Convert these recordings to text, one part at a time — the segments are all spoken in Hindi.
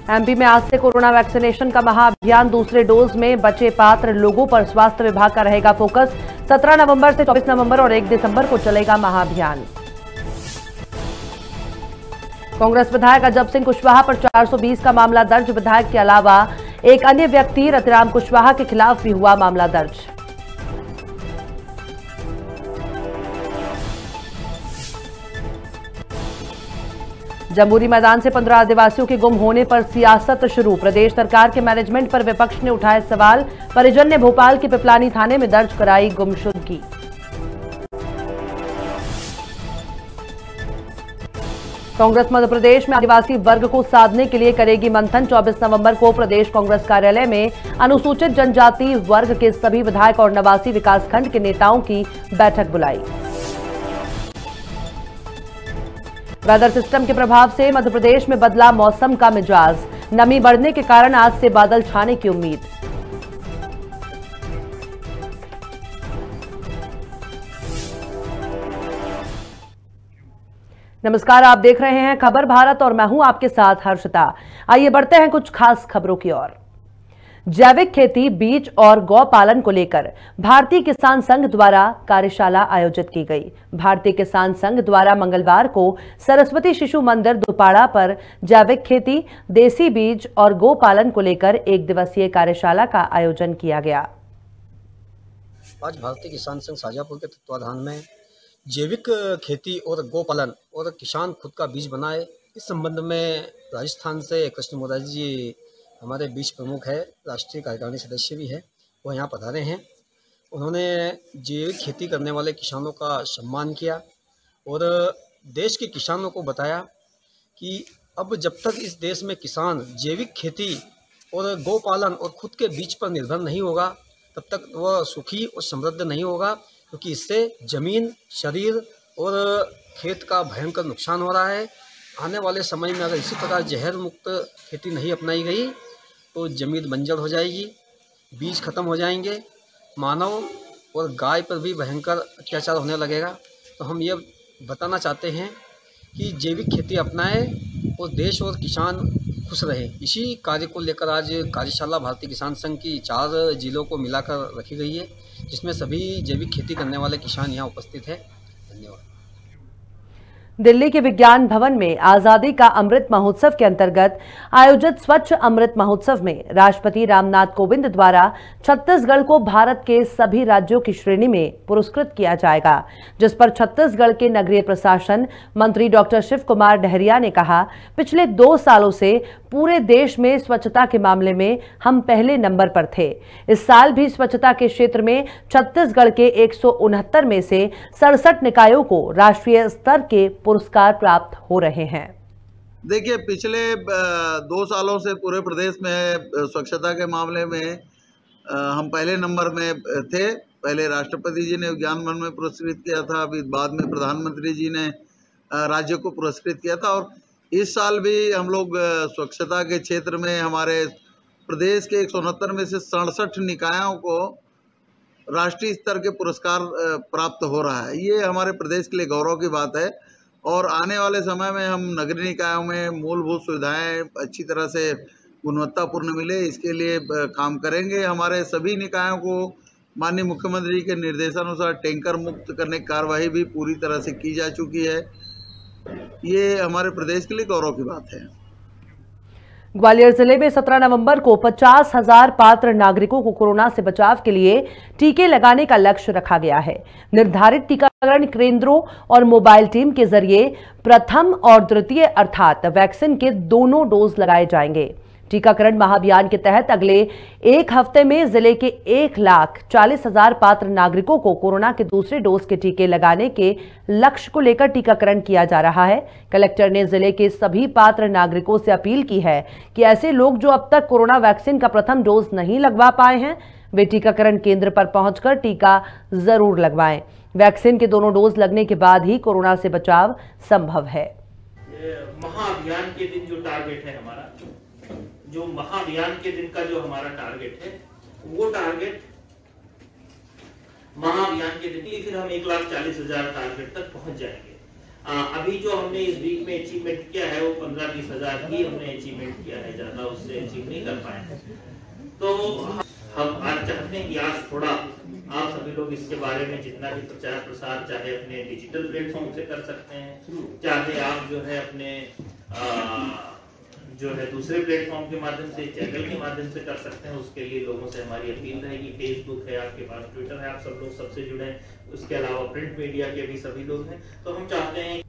एमपी में आज से कोरोना वैक्सीनेशन का महाअभियान। दूसरे डोज में बचे पात्र लोगों पर स्वास्थ्य विभाग का रहेगा फोकस। 17 नवंबर से 24 नवंबर और 1 दिसंबर को चलेगा महाअभियान। कांग्रेस विधायक अजब सिंह कुशवाहा पर 420 का मामला दर्ज। विधायक के अलावा एक अन्य व्यक्ति रतिराम कुशवाहा के खिलाफ भी हुआ मामला दर्ज। जम्बूरी मैदान से 15 आदिवासियों के गुम होने पर सियासत शुरू। प्रदेश सरकार के मैनेजमेंट पर विपक्ष ने उठाए सवाल। परिजन ने भोपाल के पिपलानी थाने में दर्ज कराई गुमशुदगी। कांग्रेस मध्य प्रदेश में आदिवासी वर्ग को साधने के लिए करेगी मंथन। 24 नवंबर को प्रदेश कांग्रेस कार्यालय में अनुसूचित जनजाति वर्ग के सभी विधायक और नवासी विकासखंड के नेताओं की बैठक बुलाई। वेदर सिस्टम के प्रभाव से मध्य प्रदेश में बदला मौसम का मिजाज। नमी बढ़ने के कारण आज से बादल छाने की उम्मीद। नमस्कार, आप देख रहे हैं खबर भारत और मैं हूं आपके साथ हर्षिता। आइए बढ़ते हैं कुछ खास खबरों की ओर। जैविक खेती, बीज और गौ पालन को लेकर भारतीय किसान संघ द्वारा कार्यशाला आयोजित की गई। भारतीय किसान संघ द्वारा मंगलवार को सरस्वती शिशु मंदिर दुपाड़ा पर जैविक खेती, देसी बीज और गौ पालन को लेकर 1 दिवसीय कार्यशाला का आयोजन किया गया। आज भारतीय किसान संघ शाजापुर के तत्वाधान में जैविक खेती और गौ पालन और किसान खुद का बीज बनाए, इस संबंध में राजस्थान से कृष्ण मोरारी जी हमारे बीज प्रमुख है, राष्ट्रीय कार्यकारिणी सदस्य भी है, वो यहाँ पधारे हैं। उन्होंने जैविक खेती करने वाले किसानों का सम्मान किया और देश के किसानों को बताया कि अब जब तक इस देश में किसान जैविक खेती और गौ पालन और खुद के बीज पर निर्भर नहीं होगा, तब तक वह सुखी और समृद्ध नहीं होगा, क्योंकि इससे ज़मीन, शरीर और खेत का भयंकर नुकसान हो रहा है। आने वाले समय में अगर इसी प्रकार जहर मुक्त खेती नहीं अपनाई गई तो ज़मीन बंजर हो जाएगी, बीज खत्म हो जाएंगे, मानव और गाय पर भी भयंकर अत्याचार होने लगेगा। तो हम ये बताना चाहते हैं कि जैविक खेती अपनाएं और देश और किसान खुश रहें। इसी कार्य को लेकर आज कार्यशाला भारतीय किसान संघ की 4 जिलों को मिलाकर रखी गई है, जिसमें सभी जैविक खेती करने वाले किसान यहाँ उपस्थित हैं। धन्यवाद। दिल्ली के विज्ञान भवन में आजादी का अमृत महोत्सव के अंतर्गत आयोजित स्वच्छ अमृत महोत्सव में राष्ट्रपति रामनाथ कोविंद द्वारा छत्तीसगढ़ को भारत के सभी राज्यों की श्रेणी में पुरस्कृत किया जाएगा, जिस पर छत्तीसगढ़ के नगरीय प्रशासन मंत्री डॉक्टर शिव कुमार डहरिया ने कहा, पिछले 2 सालों से पूरे देश में स्वच्छता के मामले में हम पहले नंबर पर थे। इस साल भी स्वच्छता के क्षेत्र में छत्तीसगढ़ के 169 में से 67 निकायों को राष्ट्रीय स्तर के पुरस्कार प्राप्त हो रहे हैं। देखिए, पिछले 2 सालों से पूरे प्रदेश में स्वच्छता के मामले में हम पहले नंबर में थे। पहले राष्ट्रपति जी ने विज्ञान भवन में पुरस्कृत किया था, अभी बाद में प्रधानमंत्री जी ने राज्य को पुरस्कृत किया था। और इस साल भी हम लोग स्वच्छता के क्षेत्र में हमारे प्रदेश के 169 में से 67 निकायों को राष्ट्रीय स्तर के पुरस्कार प्राप्त हो रहा है। ये हमारे प्रदेश के लिए गौरव की बात है। और आने वाले समय में हम नगरीय निकायों में मूलभूत सुविधाएं अच्छी तरह से गुणवत्तापूर्ण मिले, इसके लिए काम करेंगे। हमारे सभी निकायों को माननीय मुख्यमंत्री के निर्देशानुसार टैंकर मुक्त करने की कार्रवाई भी पूरी तरह से की जा चुकी है। ये हमारे प्रदेश के लिए गौरव की बात है। ग्वालियर जिले में 17 नवंबर को 50,000 पात्र नागरिकों को कोरोना से बचाव के लिए टीके लगाने का लक्ष्य रखा गया है। निर्धारित टीकाकरण केंद्रों और मोबाइल टीम के जरिए प्रथम और द्वितीय अर्थात वैक्सीन के दोनों डोज लगाए जाएंगे। टीकाकरण महाअभियान के तहत अगले 1 हफ्ते में जिले के 1,40,000 पात्र नागरिकों को कोरोना के दूसरे डोज के टीके लगाने के लक्ष्य को लेकर टीकाकरण किया जा रहा है। कलेक्टर ने जिले के सभी पात्र नागरिकों से अपील की है कि ऐसे लोग जो अब तक कोरोना वैक्सीन का प्रथम डोज नहीं लगवा पाए हैं, वे टीकाकरण केंद्र पर पहुंचकर टीका जरूर लगवाएं। वैक्सीन के दोनों डोज लगने के बाद ही कोरोना से बचाव संभव है। महाअभियान के दिन जो टारगेट है हमारा, जो महाअभियान के दिन का जो हमारा टारगेट है, वो टारगेट महाअभियान के दिन फिर हम 1,40,000 टारगेट तक पहुंच जाएंगे। अभी जो हमने इस वीक में अचीवमेंट किया है वो 15-20 हजार ही हमने अचीवमेंट किया है, ज्यादा उससे अचीव नहीं कर पाए। तो हम आज चाहते हैं कि आज थोड़ा आप सभी लोग इसके बारे में जितना भी प्रचार प्रसार चाहे अपने डिजिटल प्लेटफॉर्म से कर सकते हैं, चाहे आप जो है अपने जो है दूसरे प्लेटफॉर्म के माध्यम से, चैनल के माध्यम से कर सकते हैं। उसके लिए लोगों से हमारी अपील रहेगी, फेसबुक है आपके पास, ट्विटर है, आप सब लोग सबसे जुड़े हैं। उसके अलावा प्रिंट मीडिया के भी सभी लोग हैं। तो हम चाहते हैं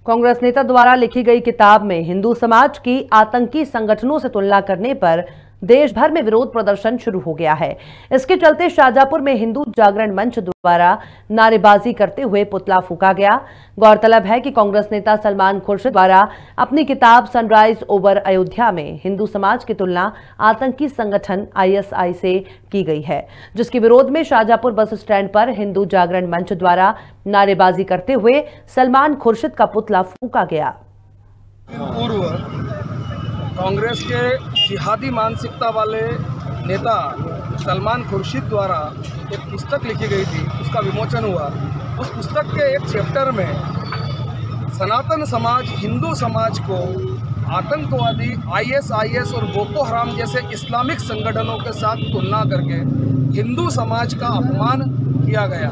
कांग्रेस नेता द्वारा लिखी गई किताब में हिंदू समाज की आतंकी संगठनों से तुलना करने पर देश भर में विरोध प्रदर्शन शुरू हो गया है। इसके चलते शाहजहांपुर में हिंदू जागरण मंच द्वारा नारेबाजी करते हुए पुतला फूंका गया। गौरतलब है कि कांग्रेस नेता सलमान खुर्शीद द्वारा अपनी किताब सनराइज ओवर अयोध्या में हिंदू समाज की तुलना आतंकी संगठन ISI से की गई है, जिसके विरोध में शाहजहांपुर बस स्टैंड पर हिंदू जागरण मंच द्वारा नारेबाजी करते हुए सलमान खुर्शीद का पुतला फूंका गया। कांग्रेस के जिहादी मानसिकता वाले नेता सलमान खुर्शीद द्वारा एक पुस्तक लिखी गई थी, उसका विमोचन हुआ। उस पुस्तक के एक चैप्टर में सनातन समाज, हिंदू समाज को आतंकवादी ISIS और बोको हराम जैसे इस्लामिक संगठनों के साथ तुलना करके हिंदू समाज का अपमान किया गया।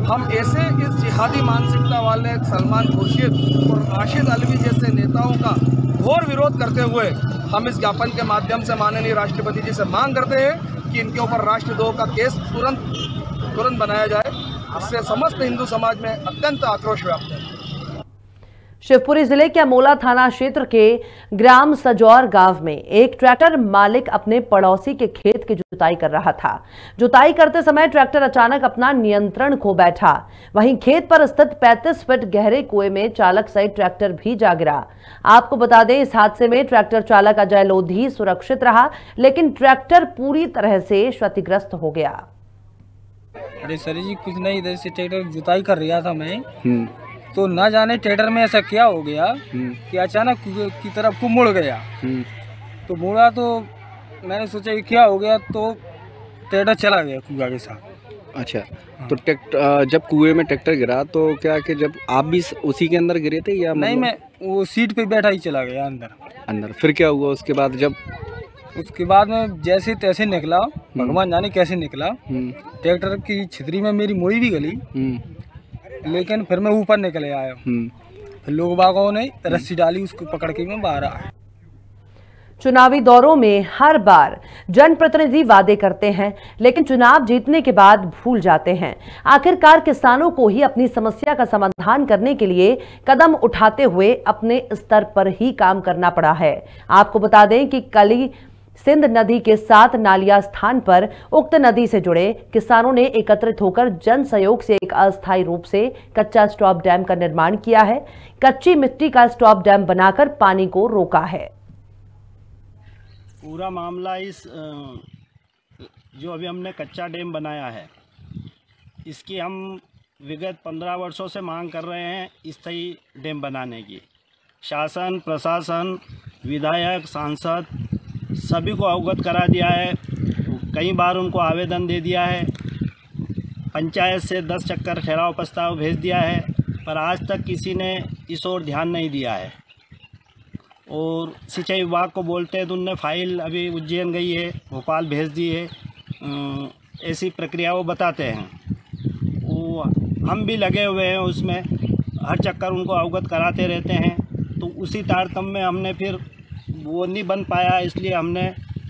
हम ऐसे इस जिहादी मानसिकता वाले सलमान खुर्शीद और राशिद अलवी जैसे नेताओं का घोर विरोध करते हुए हम इस ज्ञापन के माध्यम से माननीय राष्ट्रपति जी से मांग करते हैं कि इनके ऊपर राष्ट्रद्रोह का केस तुरंत बनाया जाए। इससे समस्त हिंदू समाज में अत्यंत आक्रोश व्याप्त है। शिवपुरी जिले के अमोला थाना क्षेत्र के ग्राम सजौर गांव में एक ट्रैक्टर मालिक अपने पड़ोसी के खेत की जुताई कर रहा था। जुताई करते समय ट्रैक्टर अचानक अपना नियंत्रण खो बैठा। वहीं खेत पर स्थित 35 फीट गहरे कुएं में चालक सहित ट्रैक्टर भी जा गिरा। आपको बता दें, इस हादसे में ट्रैक्टर चालक अजय लोधी सुरक्षित रहा, लेकिन ट्रैक्टर पूरी तरह से क्षतिग्रस्त हो गया। अरे सर जी, कुछ नहीं, इधर से ट्रैक्टर जुताई कर रहा था मैं, तो ना जाने ट्रैक्टर में ऐसा क्या हो गया कि अचानक की तरफ को मुड़ गया। तो मुड़ा तो मैंने सोचा कि क्या हो गया, तो ट्रैक्टर चला गया कुआ के साथ। अच्छा, तो ट्रैक्टर जब कुएं में ट्रैक्टर गिरा तो क्या कि जब आप भी उसी के अंदर गिरे थे या नहीं? मैं वो सीट पे बैठा ही चला गया अंदर। फिर क्या हुआ उसके बाद? उसके बाद में जैसे तैसे निकला, भगवान जाने कैसे निकला। ट्रैक्टर की छितरी में मेरी मोई भी गली, लेकिन फिर मैं ऊपर निकले आया। फिर लोग बागों ने रस्सी डाली, उसको पकड़ के मैं बाहर आया। चुनावी दौरों में हर बार जनप्रतिनिधि वादे करते हैं, लेकिन चुनाव जीतने के बाद भूल जाते हैं। आखिरकार किसानों को ही अपनी समस्या का समाधान करने के लिए कदम उठाते हुए अपने स्तर पर ही काम करना पड़ा है। आपको बता दें कि कली सिंध नदी के 7 नालिया स्थान पर उक्त नदी से जुड़े किसानों ने एकत्रित होकर जन सहयोग से एक अस्थायी रूप से कच्चा स्टॉप डैम का निर्माण किया है। कच्ची मिट्टी का स्टॉप डैम बनाकर पानी को रोका है। पूरा मामला इस जो अभी हमने कच्चा डैम बनाया है, इसकी हम विगत 15 वर्षों से मांग कर रहे हैं स्थायी डैम बनाने की। शासन, प्रशासन, विधायक, सांसद सभी को अवगत करा दिया है। कई बार उनको आवेदन दे दिया है, पंचायत से 10 चक्कर ठहराव प्रस्ताव भेज दिया है, पर आज तक किसी ने इस ओर ध्यान नहीं दिया है। और सिंचाई विभाग को बोलते हैं तो उनने फाइल अभी उज्जैन गई है, भोपाल भेज दी है, ऐसी प्रक्रिया वो बताते हैं। वो हम भी लगे हुए हैं उसमें, हर चक्कर उनको अवगत कराते रहते हैं। तो उसी तारतम्य में हमने फिर वो नहीं बन पाया, इसलिए हमने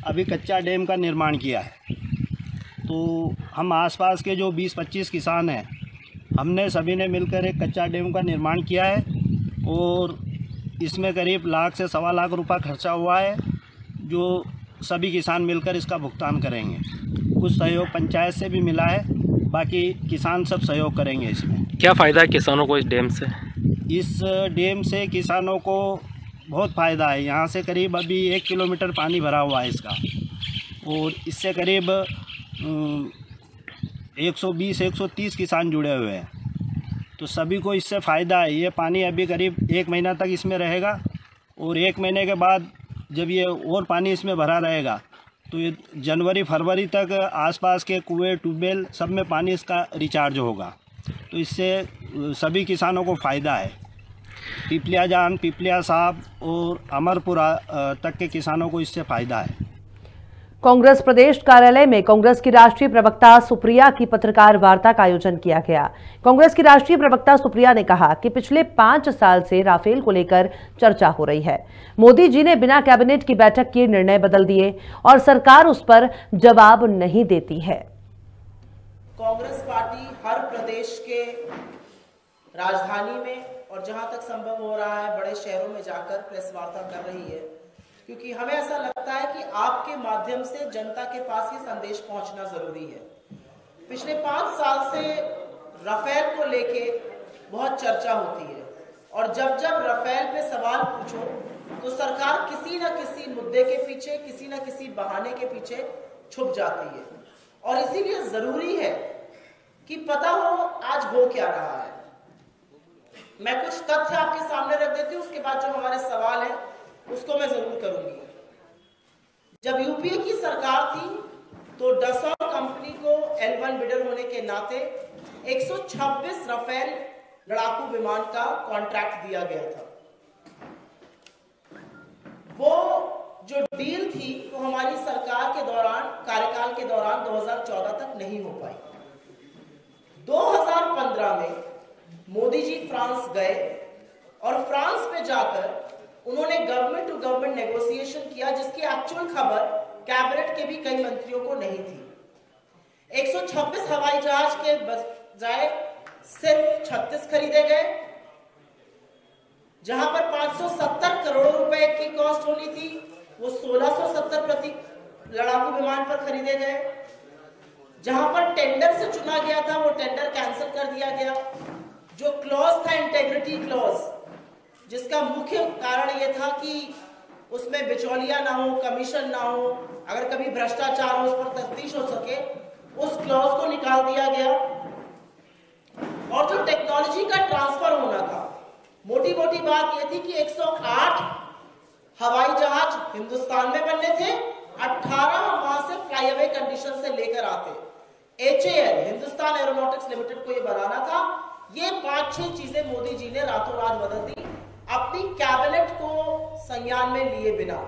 अभी कच्चा डैम का निर्माण किया है। तो हम आसपास के जो 20-25 किसान हैं, हमने सभी ने मिलकर एक कच्चा डैम का निर्माण किया है और इसमें करीब लाख से 1.25 लाख रुपया खर्चा हुआ है, जो सभी किसान मिलकर इसका भुगतान करेंगे। कुछ सहयोग पंचायत से भी मिला है, बाकी किसान सब सहयोग करेंगे इसमें। क्या फ़ायदा है किसानों को इस डैम से? इस डैम से किसानों को बहुत फ़ायदा है। यहाँ से करीब अभी 1 किलोमीटर पानी भरा हुआ है इसका, और इससे करीब 120-130 किसान जुड़े हुए हैं। तो सभी को इससे फ़ायदा है। ये पानी अभी करीब 1 महीना तक इसमें रहेगा, और 1 महीने के बाद जब ये और पानी इसमें भरा रहेगा तो ये जनवरी-फरवरी तक आसपास के कुएं, ट्यूबवेल सब में पानी इसका रिचार्ज होगा। तो इससे सभी किसानों को फ़ायदा है। पिपलिया जान, पिपलिया साहब और अमरपुरा तक के किसानों को इससे फ़ायदा है। कांग्रेस प्रदेश कार्यालय में कांग्रेस की राष्ट्रीय प्रवक्ता सुप्रिया की पत्रकार वार्ता का आयोजन किया गया। कांग्रेस की राष्ट्रीय प्रवक्ता सुप्रिया ने कहा कि पिछले 5 साल से राफेल को लेकर चर्चा हो रही है। मोदी जी ने बिना कैबिनेट की बैठक किए निर्णय बदल दिए और सरकार उस पर जवाब नहीं देती है। कांग्रेस पार्टी हर प्रदेश के राजधानी में और जहां तक संभव हो रहा है बड़े शहरों में जाकर प्रेस वार्ता कर रही है, क्योंकि हमें ऐसा लगता है कि आपके माध्यम से जनता के पास ये संदेश पहुंचना जरूरी है। पिछले 5 साल से राफेल को लेके बहुत चर्चा होती है और जब जब राफेल पे सवाल पूछो तो सरकार किसी न किसी मुद्दे के पीछे, किसी न किसी बहाने के पीछे छुप जाती है और इसीलिए जरूरी है कि पता हो आज हो क्या रहा है। मैं कुछ तथ्य आपके सामने रख देती हूँ, उसके बाद जो हमारे सवाल है उसको मैं जरूर करूंगी। जब यूपीए की सरकार थी तो डसॉल्ट कंपनी को L1 बिडर होने के नाते 126 राफेल लड़ाकू विमान का कॉन्ट्रैक्ट दिया गया था। वो जो डील थी वो हमारी सरकार के दौरान, कार्यकाल के दौरान 2014 तक नहीं हो पाई। 2015 में मोदी जी फ्रांस गए और फ्रांस में जाकर उन्होंने गवर्नमेंट टू गवर्नमेंट नेगोशिएशन किया, जिसकी एक्चुअल खबर कैबिनेट के भी कई मंत्रियों को नहीं थी। 126 हवाई जहाज के बजाय सिर्फ 36 खरीदे गए, जहां पर 570 करोड़ रुपए की कॉस्ट होनी थी वो 1670 प्रति लड़ाकू विमान पर खरीदे गए। जहां पर टेंडर से चुना गया था वो टेंडर कैंसिल कर दिया गया। जो क्लॉज था इंटेग्रिटी क्लॉज, जिसका मुख्य कारण यह था कि उसमें बिचौलिया ना हो, कमीशन ना हो, अगर कभी भ्रष्टाचार हो उस पर तफ्तीश हो सके, उस क्लॉज को निकाल दिया गया। और जो टेक्नोलॉजी का ट्रांसफर होना था, मोटी मोटी बात यह थी कि 108 हवाई जहाज हिंदुस्तान में बनने थे, 18 वहां से फ्लाईअवे कंडीशन से लेकर आते। HAL हिंदुस्तान एरोनॉटिक्स लिमिटेड को यह बनाना था। ये 5-6 चीजें मोदी जी ने रातों रात बदल दी, अपनी कैबिनेट को संज्ञान में लिए बिना।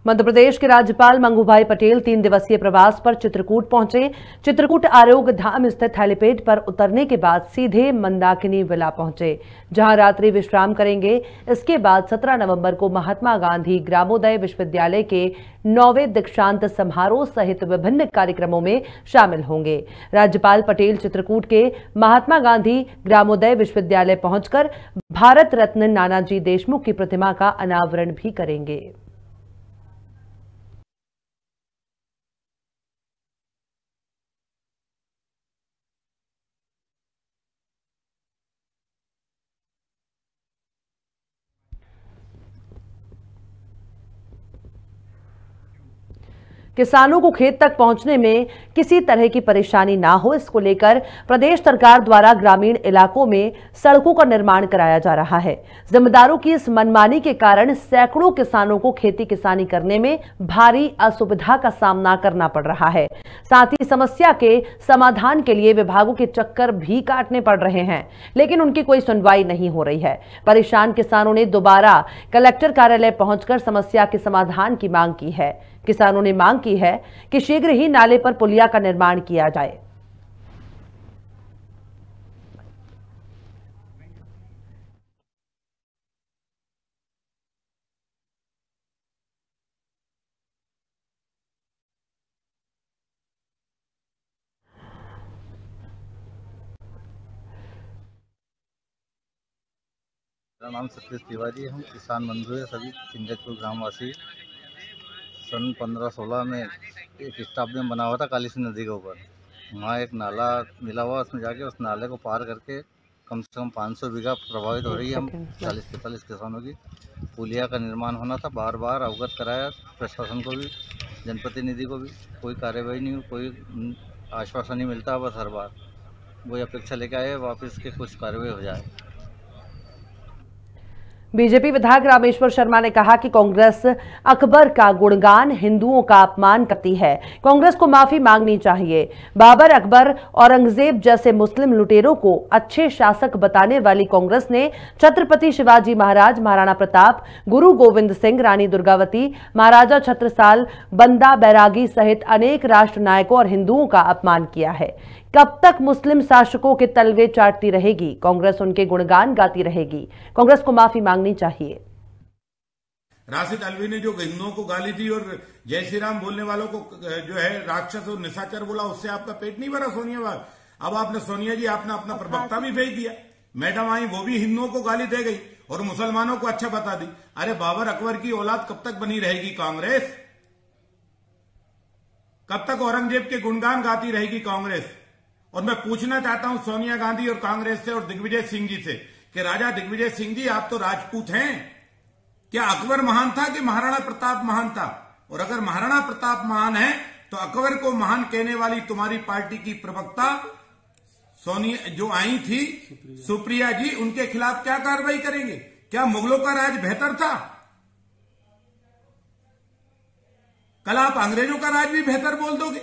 मध्य प्रदेश के राज्यपाल मंगूभाई पटेल 3 दिवसीय प्रवास पर चित्रकूट पहुंचे। चित्रकूट आरोग्य धाम स्थित हेलीपैड पर उतरने के बाद सीधे मंदाकिनी विला पहुंचे, जहां रात्रि विश्राम करेंगे। इसके बाद 17 नवंबर को महात्मा गांधी ग्रामोदय विश्वविद्यालय के 9वें दीक्षांत समारोह सहित विभिन्न कार्यक्रमों में शामिल होंगे। राज्यपाल पटेल चित्रकूट के महात्मा गांधी ग्रामोदय विश्वविद्यालय पहुंचकर भारत रत्न नानाजी देशमुख की प्रतिमा का अनावरण भी करेंगे। किसानों को खेत तक पहुंचने में किसी तरह की परेशानी ना हो, इसको लेकर प्रदेश सरकार द्वारा ग्रामीण इलाकों में सड़कों का निर्माण कराया जा रहा है। जिम्मेदारों की इस मनमानी के कारण सैकड़ों किसानों को खेती किसानी करने में भारी असुविधा का सामना करना पड़ रहा है। साथ ही समस्या के समाधान के लिए विभागों के चक्कर भी काटने पड़ रहे हैं, लेकिन उनकी कोई सुनवाई नहीं हो रही है। परेशान किसानों ने दोबारा कलेक्टर कार्यालय पहुंचकर समस्या के समाधान की मांग की है। किसानों ने मांग की है कि शीघ्र ही नाले पर पुलिया का निर्माण किया जाए। मेरा नाम सतीश तिवारी है। हम किसान बंधु है सभी सिंजकपुर ग्रामवासी। सन 1516 में एक स्टाफ डैम बना हुआ था काली सिंध नदी के ऊपर। वहाँ एक नाला मिला हुआ, उसमें जाके उस नाले को पार करके कम से कम 500 बीघा प्रभावित हो रही है। हम 40-45 किसानों की पुलिया का निर्माण होना था। बार बार अवगत कराया प्रशासन को भी, जनप्रतिनिधि को भी, कोई कार्यवाही नहीं, कोई आश्वासन नहीं मिलता। बस हर बार वही अपेक्षा लेके आए वापस के कुछ कार्रवाई हो जाए। बीजेपी विधायक रामेश्वर शर्मा ने कहा कि कांग्रेस अकबर का गुणगान हिंदुओं का अपमान करती है। कांग्रेस को माफी मांगनी चाहिए। बाबर, अकबर, औरंगजेब जैसे मुस्लिम लुटेरों को अच्छे शासक बताने वाली कांग्रेस ने छत्रपति शिवाजी महाराज, महाराणा प्रताप, गुरु गोविंद सिंह, रानी दुर्गावती, महाराजा छत्रसाल, बंदा बैरागी सहित अनेक राष्ट्र नायकों और हिंदुओं का अपमान किया है। कब तक मुस्लिम शासकों के तलवे चाटती रहेगी? कांग्रेस उनके गुणगान गाती रहेगी। कांग्रेस को माफी मांगनी चाहिए। राशिद अल्वी ने जो हिंदुओं को गाली दी और जय श्री राम बोलने वालों को जो है राक्षस और निशाचर बोला, उससे आपका पेट नहीं भरा सोनिया बाग? अब आपने सोनिया जी आपने अपना प्रवक्ता भी भेज दिया। मैडम आई, वो भी हिंदुओं को गाली दे गई और मुसलमानों को अच्छा बता दी। अरे बाबर अकबर की औलाद कब तक बनी रहेगी कांग्रेस? कब तक औरंगजेब के गुणगान गाती रहेगी कांग्रेस? और मैं पूछना चाहता हूं सोनिया गांधी और कांग्रेस से और दिग्विजय सिंह जी से कि राजा दिग्विजय सिंह जी, आप तो राजपूत हैं। क्या अकबर महान था कि महाराणा प्रताप महान था? और अगर महाराणा प्रताप महान है तो अकबर को महान कहने वाली तुम्हारी पार्टी की प्रवक्ता सोनिया जो आई थी, सुप्रिया जी, उनके खिलाफ क्या कार्रवाई करेंगे? क्या मुगलों का राज बेहतर था? कल आप अंग्रेजों का राज भी बेहतर बोल दोगे।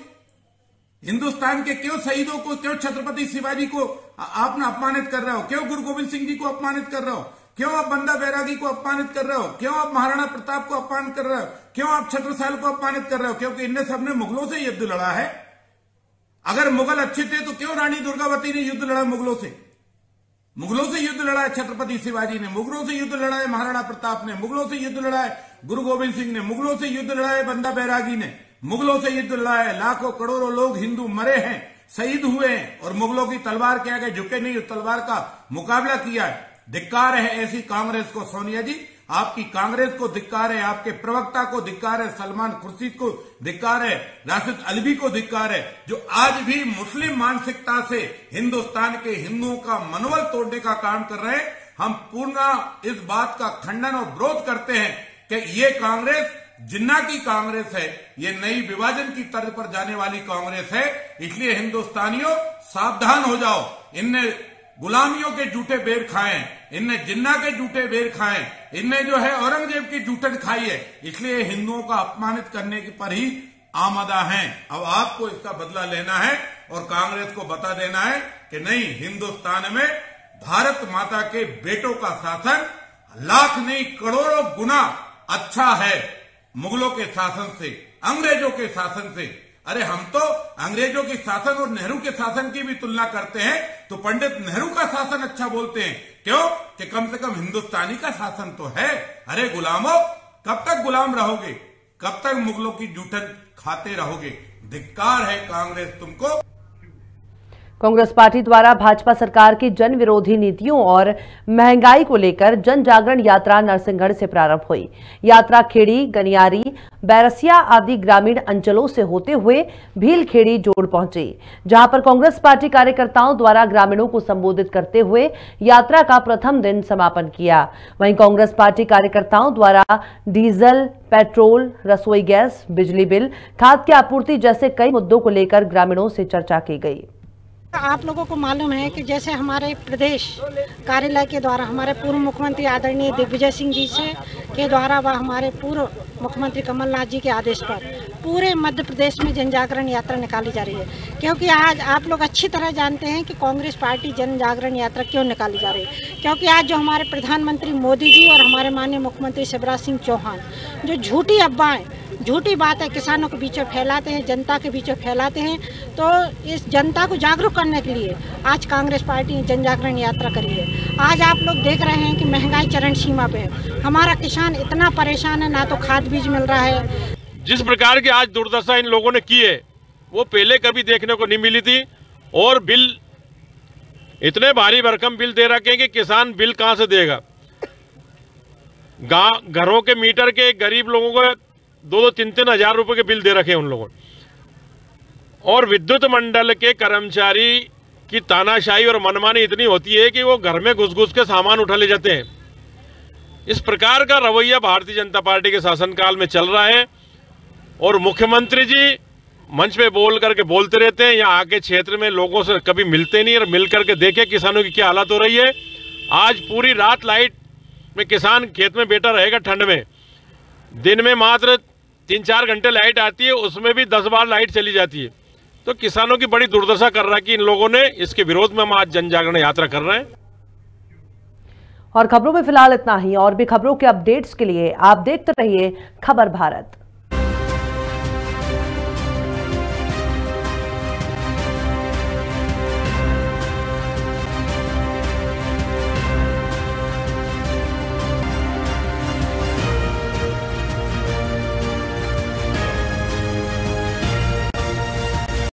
हिंदुस्तान के क्यों शहीदों को, क्यों छत्रपति शिवाजी को आपने अपमानित कर रहे हो? क्यों गुरु गोविंद सिंह जी को अपमानित कर रहे हो? क्यों आप बंदा बैरागी को अपमानित कर रहे हो? क्यों आप महाराणा प्रताप को अपमानित कर रहे हो? क्यों आप छत्रसाल को अपमानित कर रहे हो? क्योंकि इनने सबने मुगलों से युद्ध लड़ा है। अगर मुगल अच्छे थे तो क्यों रानी दुर्गावती ने युद्ध लड़ा मुगलों से? मुगलों से युद्ध लड़ा है छत्रपति शिवाजी ने, मुगलों से युद्ध लड़ा है महाराणा प्रताप ने, मुगलों से युद्ध लड़ा है गुरु गोविंद सिंह ने, मुगलों से युद्ध लड़ा है बंदा बैरागी ने, मुगलों से युद्ध लड़ा है। लाखों करोड़ों लोग हिंदू मरे हैं, शहीद हुए हैं और मुगलों की तलवार के आगे झुके नहीं, उस तलवार का मुकाबला किया है। धिक्कार है ऐसी कांग्रेस को सोनिया जी, आपकी कांग्रेस को धिक्कार है, आपके प्रवक्ता को धिक्कार है, सलमान खुर्शीद को धिक्कार है, राशिद अल्वी को धिक्कार है, जो आज भी मुस्लिम मानसिकता से हिंदुस्तान के हिंदुओं का मनोबल तोड़ने का काम कर रहे हैं। हम पूर्ण इस बात का खंडन और विरोध करते हैं कि ये कांग्रेस जिन्ना की कांग्रेस है, ये नई विभाजन की तर्ज पर जाने वाली कांग्रेस है। इसलिए हिंदुस्तानियों सावधान हो जाओ। इनने गुलामियों के जूठे बेर खाए, इनने जिन्ना के जूठे बेर खाए, इनने जो है औरंगजेब की जूठन खाई है, इसलिए हिंदुओं का अपमानित करने के पर ही आमदा हैं। अब आपको इसका बदला लेना है और कांग्रेस को बता देना है कि नहीं, हिंदुस्तान में भारत माता के बेटों का शासन लाख नहीं करोड़ों गुना अच्छा है मुगलों के शासन से, अंग्रेजों के शासन से। अरे हम तो अंग्रेजों के शासन और नेहरू के शासन की भी तुलना करते हैं तो पंडित नेहरू का शासन अच्छा बोलते हैं। क्यों? कि कम से कम हिंदुस्तानी का शासन तो है। अरे गुलामों, कब तक गुलाम रहोगे? कब तक मुगलों की जूठन खाते रहोगे? धिक्कार है कांग्रेस तुमको। कांग्रेस पार्टी द्वारा भाजपा सरकार की जन विरोधी नीतियों और महंगाई को लेकर जन जागरण यात्रा नरसिंहगढ़ से प्रारंभ हुई। यात्रा खेड़ी, गनियारी, बैरसिया आदि ग्रामीण अंचलों से होते हुए भीलखेड़ी जोड़ पहुंची, जहां पर कांग्रेस पार्टी कार्यकर्ताओं द्वारा ग्रामीणों को संबोधित करते हुए यात्रा का प्रथम दिन समापन किया। वहीं कांग्रेस पार्टी कार्यकर्ताओं द्वारा डीजल, पेट्रोल, रसोई गैस, बिजली बिल, खाद की आपूर्ति जैसे कई मुद्दों को लेकर ग्रामीणों से चर्चा की गई। आप लोगों को मालूम है कि जैसे हमारे प्रदेश कार्यालय के द्वारा हमारे पूर्व मुख्यमंत्री आदरणीय दिग्विजय सिंह जी से के द्वारा व हमारे पूर्व मुख्यमंत्री कमलनाथ जी के आदेश पर पूरे मध्य प्रदेश में जन जागरण यात्रा निकाली जा रही है। क्योंकि आज आप लोग अच्छी तरह जानते हैं कि कांग्रेस पार्टी जन जागरण यात्रा क्यों निकाली जा रही है। क्योंकि आज जो हमारे प्रधानमंत्री मोदी जी और हमारे माननीय मुख्यमंत्री शिवराज सिंह चौहान जो झूठी अफवाहें, झूठी बातें किसानों के बीच में फैलाते हैं, जनता के बीच में फैलाते हैं, तो इस जनता को जागरूक करने के लिए आज कांग्रेस पार्टी ने जन जागरण यात्रा करी है। आज आप लोग देख रहे हैं कि महंगाई चरम सीमा पे है, हमारा किसान इतना परेशान है, ना तो खाद बीज मिल रहा है। जिस प्रकार की आज दुर्दशा इन लोगों ने की है वो पहले कभी देखने को नहीं मिली थी। और बिल इतने भारी भरकम बिल दे रखे हैं कि किसान बिल कहां से देगा। घरों के मीटर के गरीब लोगों को 2-3 हजार रुपए के बिल दे रखे हैं उन लोगों ने। और विद्युत मंडल के कर्मचारी की तानाशाही और मनमानी इतनी होती है कि वो घर में घुस घुस के सामान उठा ले जाते हैं। इस प्रकार का रवैया भारतीय जनता पार्टी के शासनकाल में चल रहा है। और मुख्यमंत्री जी मंच पे बोल करके बोलते रहते हैं, यहाँ आके क्षेत्र में लोगों से कभी मिलते नहीं और मिल करके देखे किसानों की क्या हालत हो रही है। आज पूरी रात लाइट में किसान खेत में बैठा रहेगा ठंड में, दिन में मात्र 3-4 घंटे लाइट आती है, उसमें भी 10 बार लाइट चली जाती है। तो किसानों की बड़ी दुर्दशा कर रहा है कि इन लोगों ने इसके विरोध में हम आज जन जागरण यात्रा कर रहे हैं। और खबरों में फिलहाल इतना ही। और भी खबरों के अपडेट्स के लिए आप देखते रहिए खबर भारत।